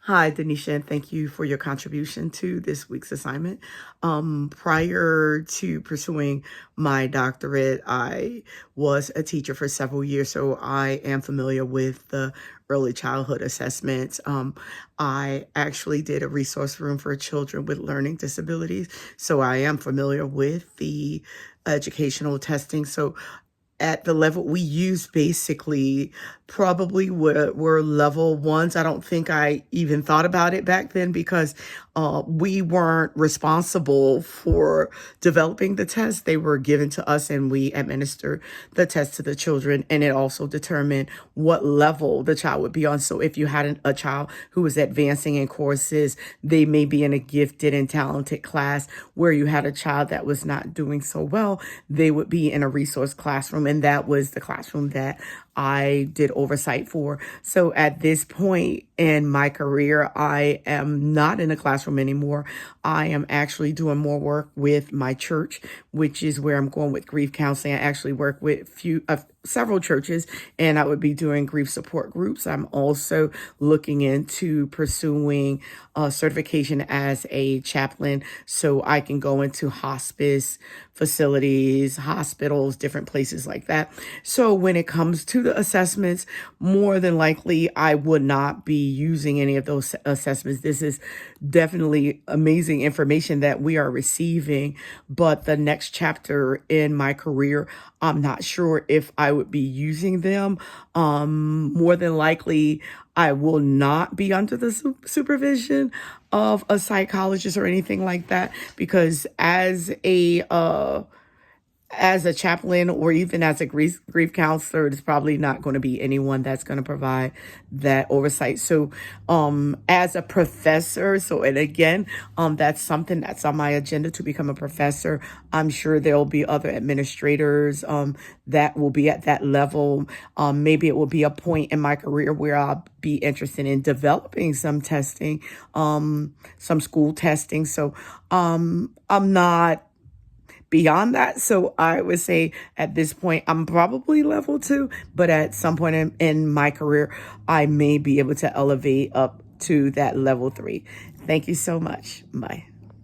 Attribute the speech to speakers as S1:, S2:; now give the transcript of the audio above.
S1: Hi, Daneshia, and thank you for your contribution to this week's assignment. Prior to pursuing my doctorate, I was a teacher for several years, so I am familiar with the early childhood assessments. I actually did a resource room for children with learning disabilities, so I am familiar with the educational testing. So at the level we use, basically probably were level ones. I don't think I even thought about it back then because we weren't responsible for developing the test. They were given to us and we administered the test to the children, and it also determined what level the child would be on. So if you had a child who was advancing in courses, they may be in a gifted and talented class. Where you had a child that was not doing so well, they would be in a resource classroom, and that was the classroom that I did oversight for. So at this point in my career, I am not in a classroom anymore. I am actually doing more work with my church, which is where I'm going with grief counseling. I actually work with several churches, and I would be doing grief support groups. I'm also looking into pursuing certification as a chaplain so I can go into hospice facilities, hospitals, different places like that. So when it comes to the assessments, more than likely I would not be using any of those assessments. This is definitely amazing information that we are receiving, but the next chapter in my career, I'm not sure if I would be using them. More than likely, I will not be under the supervision of a psychologist or anything like that, because as a chaplain or even as a grief counselor, there's probably not going to be anyone that's going to provide that oversight. So, as a professor, and again, that's something that's on my agenda to become a professor. I'm sure there'll be other administrators, that will be at that level. Maybe it will be a point in my career where I'll be interested in developing some testing, some school testing. So, I'm not beyond that. So I would say at this point, I'm probably level 2, but at some point in my career, I may be able to elevate up to that level 3. Thank you so much. Bye.